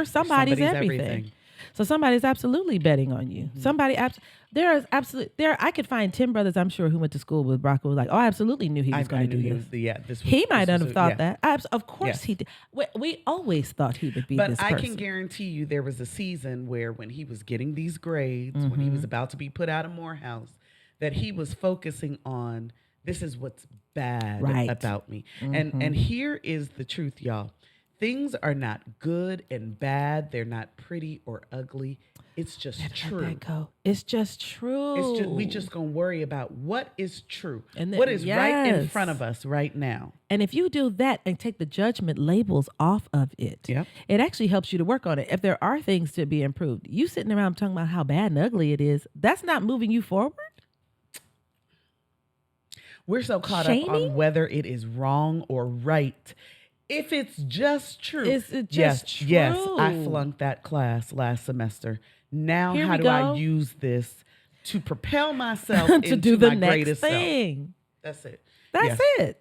somebody's everything. So somebody's absolutely betting on you. I could find 10 brothers, I'm sure, who went to school with Brock who was like, oh, I absolutely knew he was going to do this. He might not have thought that. Of course he did. We always thought he would be this person. But I can guarantee you there was a season where when he was getting these grades, when he was about to be put out of Morehouse, that he was focusing on, this is what's bad about me. And here is the truth, y'all. Things are not good and bad. They're not pretty or ugly. It's just true. It's just true. We just gonna worry about what is true, and what is right in front of us right now. And if you do that and take the judgment labels off of it, it actually helps you to work on it. If there are things to be improved, you sitting around talking about how bad and ugly it is, that's not moving you forward. We're so caught up on whether it is wrong or right. If it's just true. Is it just true? Yes, I flunked that class last semester. Now how do I use this to propel myself to into do the my next greatest thing? Self? That's it.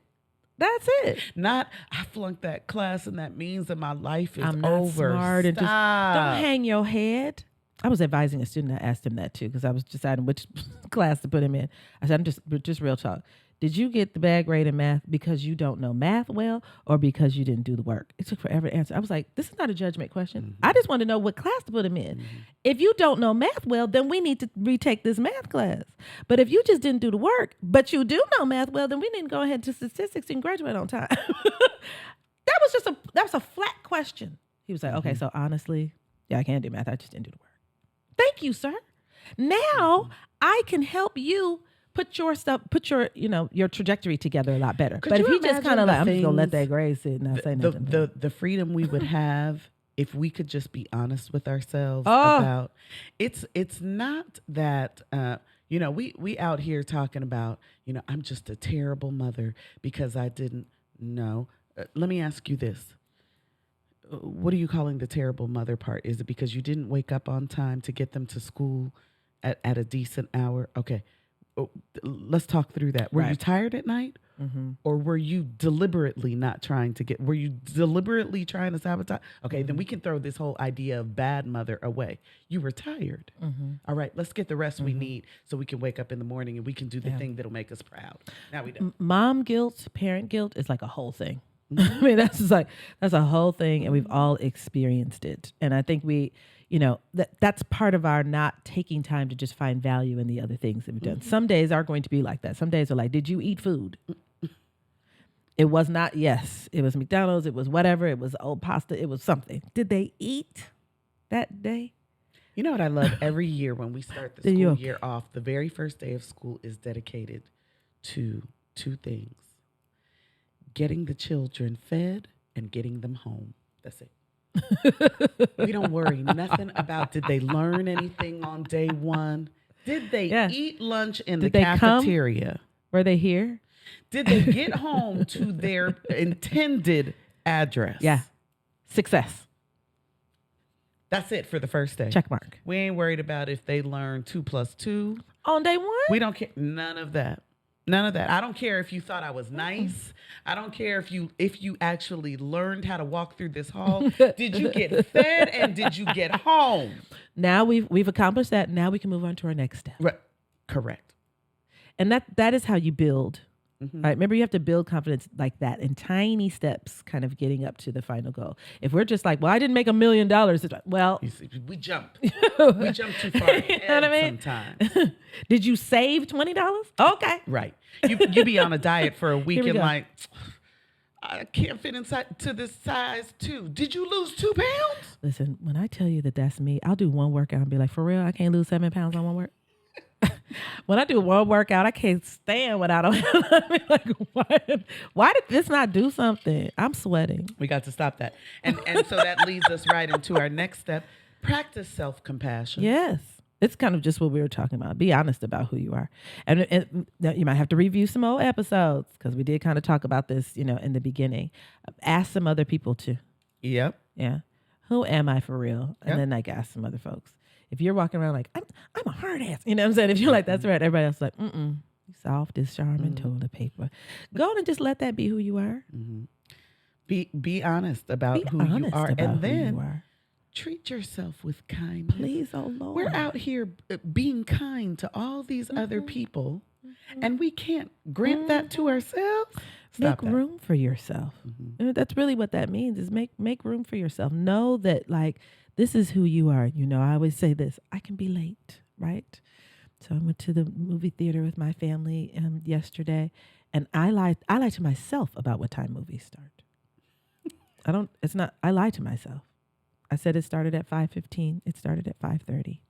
That's it. Not I flunked that class and that means that my life is I'm not over. Smart and Stop. don't hang your head. I was advising a student. I asked him that too because I was deciding which class to put him in. I said, I'm just real talk. Did you get the bad grade in math because you don't know math well or because you didn't do the work? It took forever to answer. I was like, this is not a judgment question. I just want to know what class to put him in. If you don't know math well, then we need to retake this math class. But if you just didn't do the work, but you do know math well, then we need to go ahead to statistics and graduate on time. That was a flat question. He was like, okay, so honestly, yeah, I can't do math. I just didn't do the work. Thank you, sir. Now I can help you put your your trajectory together a lot better. Could But you if he just imagine kind of the like, I'm just gonna let things- that grade sit and not say the, nothing. the freedom we would have if we could just be honest with ourselves Oh. about it's not that we out here talking about I'm just a terrible mother because I didn't know. Let me ask you this. What are you calling the terrible mother part? Is it because you didn't wake up on time to get them to school at a decent hour? Okay. Let's talk through that. Were you Right. tired at night? Or were you deliberately were you deliberately trying to sabotage? Okay, then we can throw this whole idea of bad mother away. You were tired. All right, let's get the rest we need so we can wake up in the morning and we can do the thing that'll make us proud. Now we don't. Mom guilt, parent guilt is like a whole thing. I mean, that's a whole thing, and we've all experienced it. And I think that's part of our not taking time to just find value in the other things that we've done. Some days are going to be like that. Some days are like, did you eat food? It was not, yes. It was McDonald's. It was whatever. It was old pasta. It was something. Did they eat that day? You know what I love? Every year when we start the school year off, the very first day of school is dedicated to two things: getting the children fed and getting them home. That's it. We don't worry nothing about did they learn anything on day one? Did they eat lunch in the cafeteria? Were they here? Did they get home to their intended address? Yeah. Success. That's it for the first day. Check mark. We ain't worried about if they learn 2 + 2. On day one? We don't care. None of that. None of that. I don't care if you thought I was nice. I don't care if you actually learned how to walk through this hall. Did you get fed and did you get home? Now we've accomplished that. Now we can move on to our next step. Right. Correct. And that is how you build. Right? Remember, you have to build confidence like that in tiny steps, kind of getting up to the final goal. If we're just like, well, I didn't make $1 million. Well, You see, we jump. We jump too far ahead know what I mean? sometimes. Did you save $20? Okay. Right. You be on a diet for a week Here we and go. like, I can't fit inside to this size 2. Did you lose 2 pounds? Listen, when I tell you that that's me, I'll do one workout and be like, for real, I can't lose 7 pounds on one work. When I do one workout, I can't stand what I don't have. I mean, like, why did this not do something? I'm sweating. We got to stop that. And so that leads us right into our next step. Practice self-compassion. Yes. It's kind of just what we were talking about. Be honest about who you are. And you might have to review some old episodes because we did kind of talk about this, in the beginning. Ask some other people too. Yep. Yeah. Who am I for real? And Yep. then ask some other folks. If you're walking around like, I'm a hard ass, you know what I'm saying? If you're like, that's right, everybody else is like, you soft as charming toilet paper. Go on and just let that be who you are. Be honest about who you are. And then treat yourself with kindness. Please, oh Lord. We're out here being kind to all these other people, and we can't grant that to ourselves. Stop Make that. room for yourself. And that's really what that means is make room for yourself. Know that this is who you are. I always say this, I can be late, right? So I went to the movie theater with my family yesterday, and I lie to myself about what time movies start. I lie to myself. I said it started at 5:15. It started at 5:30.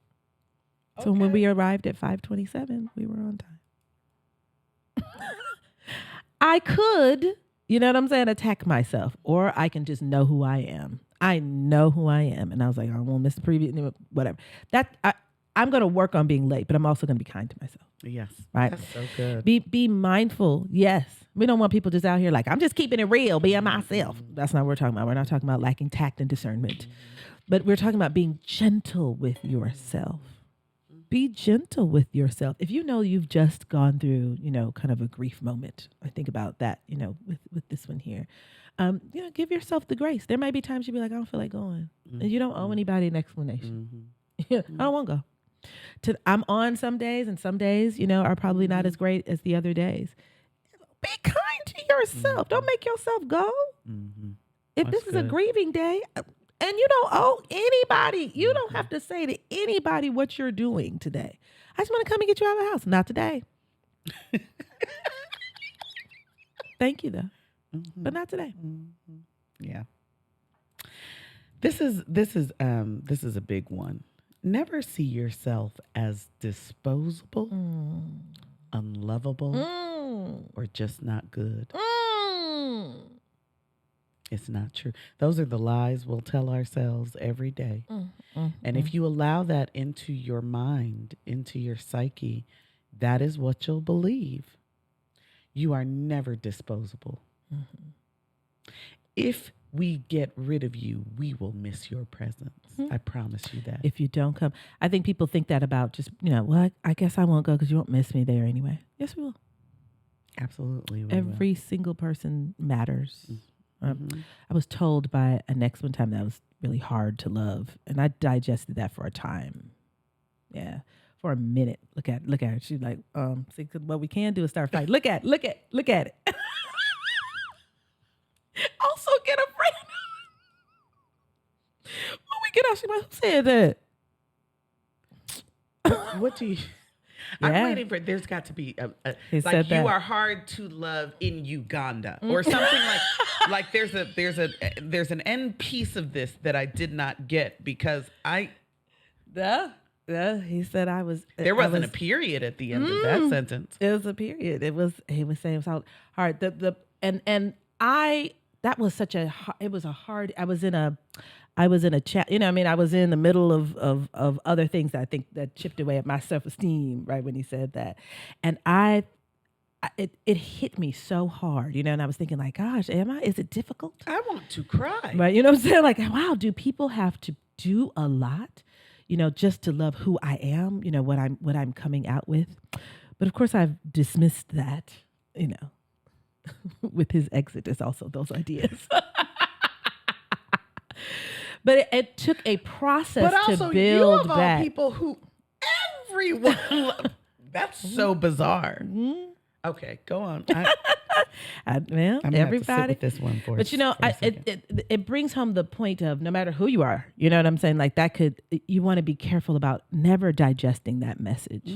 So when we arrived at 5:27, we were on time. I could, you know what I'm saying, attack myself, or I can just know who I am. I know who I am. And I was like, I won't miss the preview, whatever. I'm going to work on being late, but I'm also going to be kind to myself. Yes. Right. That's so good. Be mindful. Yes. We don't want people just out here like, I'm just keeping it real, being myself. That's not what we're talking about. We're not talking about lacking tact and discernment, but we're talking about being gentle with yourself. Be gentle with yourself. If you know you've just gone through, kind of a grief moment, I think about that, with this one here. Give yourself the grace. There might be times you'll be like, I don't feel like going. And you don't owe anybody an explanation. I don't want to go. I'm on some days, and some days, are probably not as great as the other days. Be kind to yourself. Don't make yourself go. Mm-hmm. If That's this is a good. grieving day, and you don't owe anybody, you don't have to say to anybody what you're doing today. I just want to come and get you out of the house. Not today. Thank you though, but not today. Yeah. This is a big one. Never see yourself as disposable, unlovable, Mm. or just not good. Mm. It's not true. Those are the lies we'll tell ourselves every day. And if you allow that into your mind, into your psyche, that is what you'll believe. You are never disposable. If we get rid of you, we will miss your presence. I promise you that. If you don't come, I think people think that about just, well, I guess I won't go because you won't miss me there anyway. Yes, we will. Absolutely. We Every single person matters. Mm-hmm. I was told by an ex one time that was really hard to love, and I digested that for a time. Yeah, for a minute. Look at her. She's like, see, 'cause what we can do is start fighting. Look at it. Also get a friend. When we get out, she's like, who said that? What do you? Yeah. I'm waiting for. There's got to be He like said you that. are hard to love in Uganda or something like there's an end piece of this that I did not get because He said I was. there wasn't a period at the end of that sentence. It was a period. He was saying it was so hard. And I that was such a it was a hard. I was in a chat. I was in the middle of other things that I think that chipped away at my self-esteem right when he said that, and it hit me so hard, and I was thinking like, gosh, is it difficult? I want to cry. Right. You know what I'm saying? Like, wow, do people have to do a lot, just to love who I am, what I'm coming out with? But of course I've dismissed that, with his exit is also those ideas. But it took a process But also, to you build of all back. people who everyone that's so bizarre. Okay, go on. I'm gonna have to sit Everybody. with this one for. But a second. it brings home the point of no matter who you are, you know what I'm saying? Like you want to be careful about never digesting that message.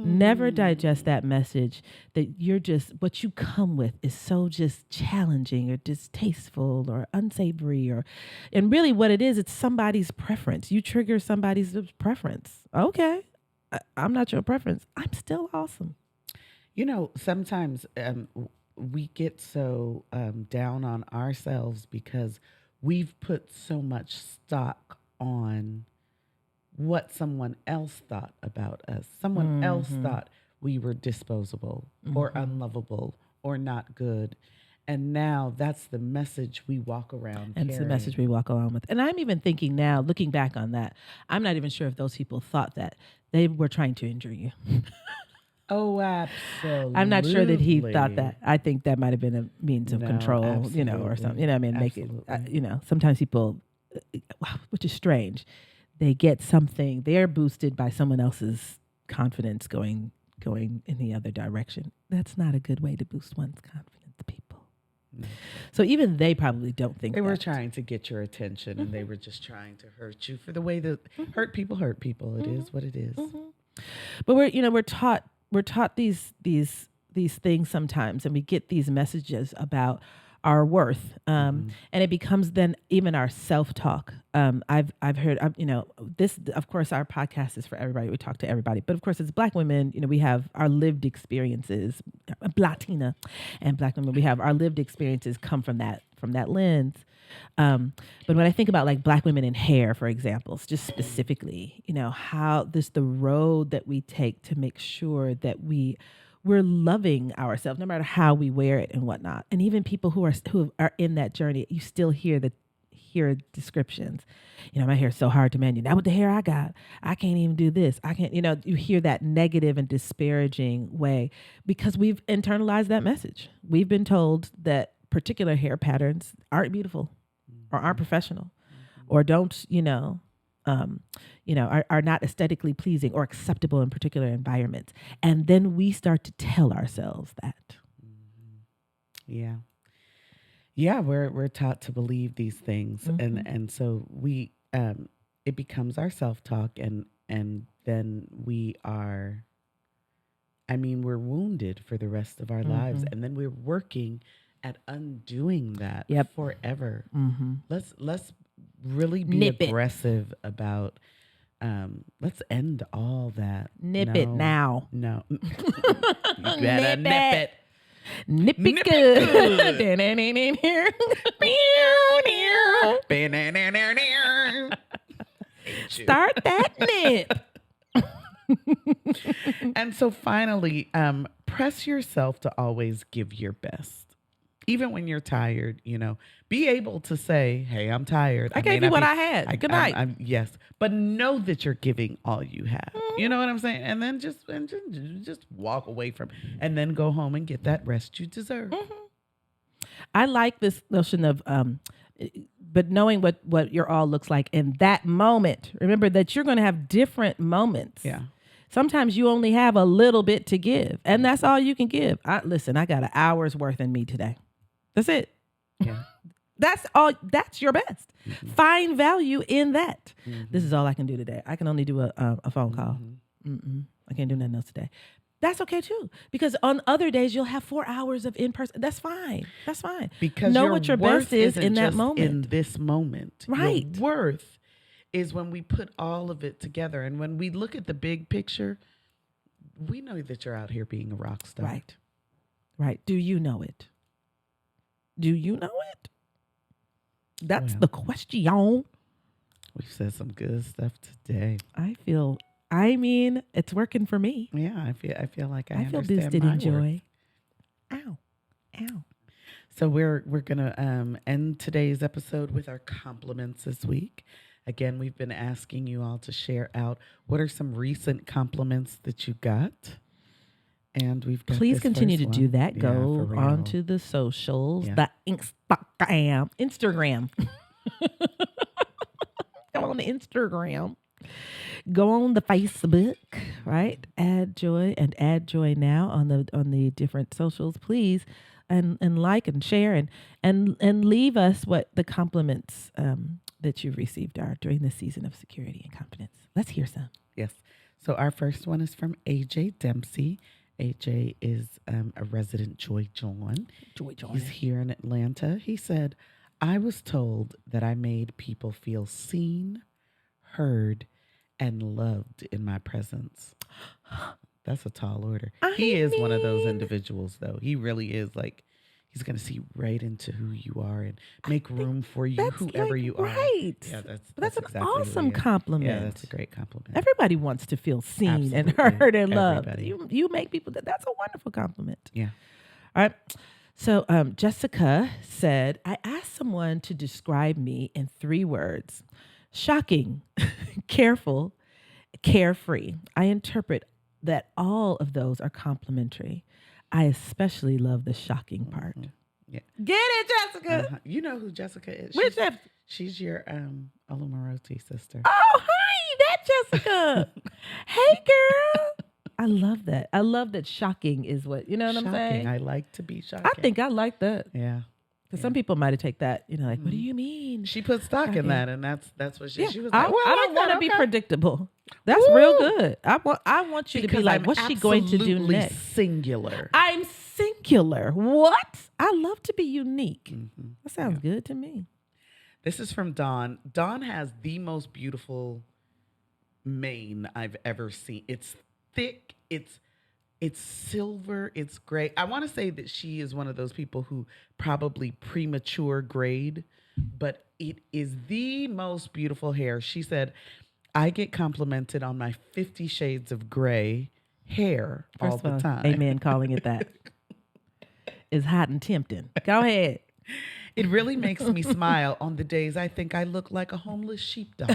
Never digest that message that you're just, what you come with is so just challenging or distasteful or unsavory and really what it is, it's somebody's preference. You trigger somebody's preference. Okay. I'm not your preference. I'm still awesome. Sometimes we get so down on ourselves because we've put so much stock on what someone else thought about us. Someone else thought we were disposable or unlovable or not good. And now that's the message we walk around And it's the carrying. message we walk along with. And I'm even thinking now, looking back on that, I'm not even sure if those people thought that. They were trying to injure you. Oh, absolutely. I'm not sure that he thought that. I think that might have been a means of No, control, or absolutely. something. Make it, Absolutely. sometimes people, which is strange, they get something, they're boosted by someone else's confidence going in the other direction. That's not a good way to boost one's confidence, people. No. So even they probably don't think They were that. trying to get your attention and they were just trying to hurt you for the way that hurt people hurt people. It is what it is. But we're taught these things sometimes, and we get these messages about our worth, and it becomes then even our self-talk. I've heard, this. Of course, our podcast is for everybody. We talk to everybody, but of course, as Black women, we have our lived experiences. Latina and Black women, we have our lived experiences come from that lens. But when I think about like Black women in hair, for example, just specifically, how the road that we take to make sure that we're loving ourselves, no matter how we wear it and whatnot. And even people who are in that journey, you still hear descriptions. My hair is so hard to manage. Not with the hair I got. I can't even do this. I can't, you hear that negative and disparaging way because we've internalized that message. We've been told that particular hair patterns aren't beautiful or aren't professional or don't, are not aesthetically pleasing or acceptable in particular environments. And then we start to tell ourselves that. Yeah. Yeah, we're taught to believe these things, Mm-hmm. and so we it becomes our self-talk, and then we are, I mean, we're wounded for the rest of our lives, Mm-hmm. and then we're working at undoing that Yep. forever. Mm-hmm. Let's really be Nip it. aggressive about, let's end all that. Nip it No, now. no. You better Nip nip it. it. Nip it Nip it good. good. Hate you. Start that nip. And so finally, press yourself to always give your best. Even when you're tired, be able to say, "Hey, I'm tired. I I may gave you not what be." I had. Good night. Yes, but know that you're giving all you have. You Mhm. know what I'm saying? And then just walk away from, and then go home and get that rest you deserve. I like this notion of, but knowing what your all looks like in that moment. Remember that you're going to have different moments. Yeah, Sometimes you only have a little bit to give, and that's all you can give. Listen, I got an hour's worth in me today. That's it. yeah. That's all. That's your best. Mhm. Find value in that. This Mhm. is all I can do today. I can only do a phone call. Mhm. I can't do nothing else today. That's okay too, because on other days you'll have 4 hours of in person. That's fine. That's fine. Because Know your what your worth best is isn't in that just in moment. this moment. Right. Your worth is when we put all of it together, and when we look at the big picture, we know that you're out here being a rock star. Right. Right. Do you know it? Do you know it? That's Well, the question. we've said some good stuff today. I mean, it's working for me. Yeah, I feel like I feel understand boosted my in worth. joy. Ow. Ow. So we're gonna end today's episode with our compliments this week. Again, we've been asking you all to share out what are some recent compliments that you got, and we've got Please this continue to first do one. that. Yeah, for Go real. onto the socials, Yeah. the Instagram. Go on the Instagram. Go on the Facebook, right? Add Joy and add Joy now on the different socials, please, and like and share and leave us what the compliments that you've received are during this season of security and confidence. Let's hear some. Yes. So our first one is from AJ Dempsey. AJ is a resident Joy John. Joy John. He's here in Atlanta. He said, "I was told that I made people feel seen, heard, and loved in my presence." That's a tall order. He is one of those individuals, though. He really is. Like, he's going to see right into who you are and make room for you, That's whoever like, you are. right. Yeah, That's an exactly who awesome he is. compliment. Yeah, that's a great compliment. Everybody wants to feel seen and Absolutely. heard and loved. Everybody. You make people. That's a wonderful compliment. Yeah. All right. So Jessica said, I asked someone to describe me in 3 words: shocking, careful, carefree. I interpret that all of those are complimentary. I especially love the shocking part. Yeah. Get it, Jessica. Uh-huh. You know who Jessica is? Which Jeff? She's your Olumaroti sister. Oh, hi, that Jessica. Hey, girl. I love that. I love that shocking is what, you know what I'm saying? I like to be shocking. I think I like that. Yeah. Because some people might have take that, like, what do you mean? She put stock in Shocking. that, and that's what she was Yeah, like, I well, don't like want to that, be okay. predictable. That's Woo! real good. I want you to be Because like, I'm what's she going to do absolutely next? singular. I'm singular. What? I love to be unique. Mhm. That sounds good to me. This is from Dawn. Dawn has the most beautiful mane I've ever seen. It's thick. It's silver. It's gray. I want to say that she is one of those people who probably premature grade, but it is the most beautiful hair. She said, "I get complimented on my 50 Shades of Gray hair all First the of all, time." amen, calling it that. Is hot and tempting. Go ahead. It really makes me smile on the days I think I look like a homeless sheepdog.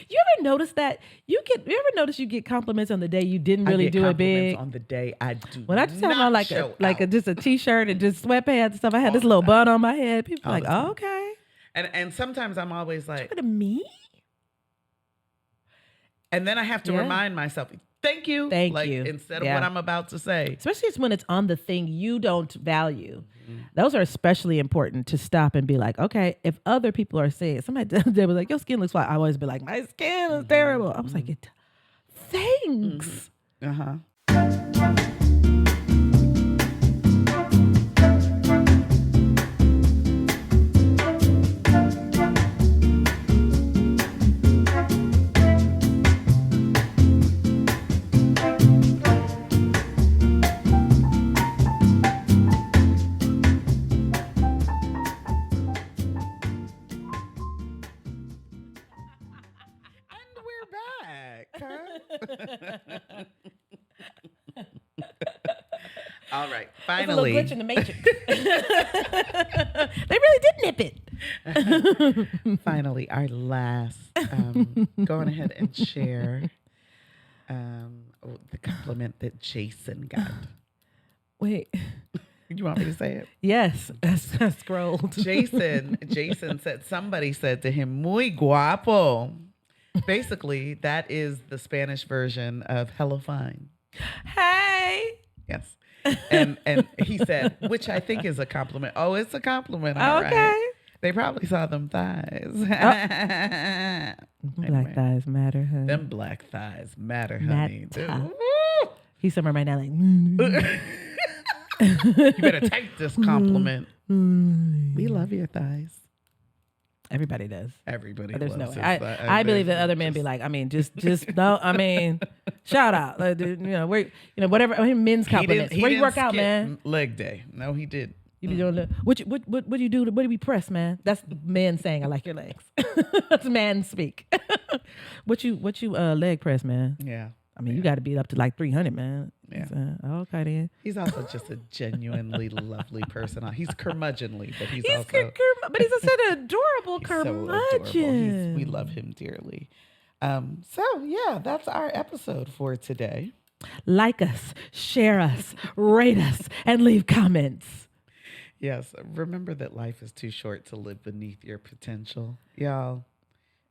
You ever notice that you ever notice you get compliments on the day you didn't really I get do it compliments big? on the day I do. When I just had not on show out. just a t-shirt and just sweatpants and stuff, I had All this the little time. bun on my head. People All like, the time. oh, okay. And sometimes I'm always like, Look at me. and then I have to Yeah. remind myself, Thank you. Thank Like you. instead of Yeah. what I'm about to say. Especially when it's on the thing you don't value. Mhm. Those are especially important to stop and be like, okay, if other people are saying, somebody they was like, your skin looks fine. I always be like, my skin is terrible. I was like, thanks. Uh-huh. And we're back. Huh? All right. There's a little glitch Finally. in the matrix. They really did nip it. Finally, our last. Going ahead and share the compliment that Jason got. Wait. You want me to say it? Yes. I scrolled. Jason said, somebody said to him, muy guapo. Basically, that is the Spanish version of hello fine. Hey. Yes. And he said, which I think is a compliment. Oh, it's a compliment. All Okay. right. They probably saw them thighs. Black Anyway, thighs matter, honey. them black thighs matter, honey. Matter. Woo! He's somewhere right now like, You better take this compliment. We love your thighs. everybody does. Everybody There's no loves way. his thighs. I believe that other men be like, I mean, just no. I mean, shout out, like, dude, whatever. I mean, men's compliments. Where you work out, man? Leg day. No, he did. You be doing what do you do? What do we press, man? That's men saying I like your legs. That's man speak. what you leg press, man? Yeah. I mean, you got to be up to like 300, man. Yeah. Okay then. He's also just a genuinely lovely person. He's curmudgeonly, but he's also but he's such an adorable so adorable. curmudgeon. We love him dearly. So yeah, that's our episode for today. Like us, share us, rate us, and leave comments. Yes, remember that life is too short to live beneath your potential, y'all.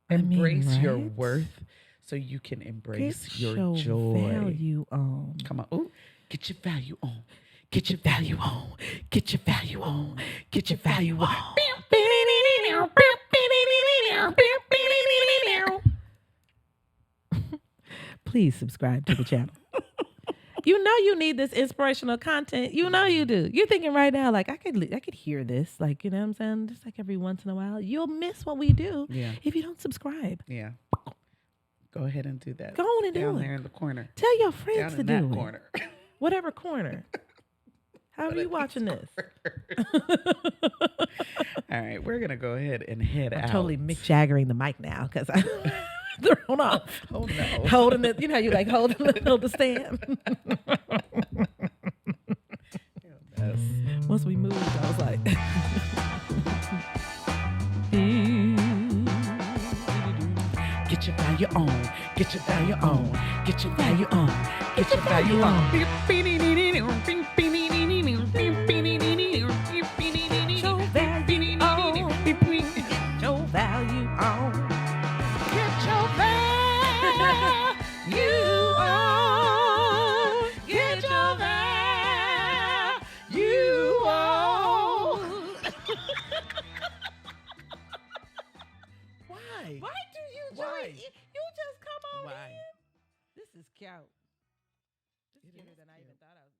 I mean, Embrace your right? worth so you can embrace Get your joy. value on. Come on, ooh, get your value on. Get your value on. Get your value on. Get your value on. Please subscribe to the channel. You know you need this inspirational content. You know you do. You're thinking right now, like I could hear this, like, you know what I'm saying? Just like every once in a while, you'll miss what we do if you don't subscribe. Yeah. Go ahead and do that. Go on and do down it. there in the corner. Tell your friends Down to in do that it. corner. Whatever corner. However you watching this. All right, we're gonna go ahead and head out. I'm totally Mick Jaggering the mic now because I'm thrown off. Oh no. Holding it, you know, you like hold the stand. Yes. Once we moved, I was like, Get your value on. Get your value on. Get your value on. Get your value on. show value on. Show value on. Get your value on. Get your value on. Why? Why do you Why? join? You just come on Why? in. This is cute. This is cuter than I even thought I was.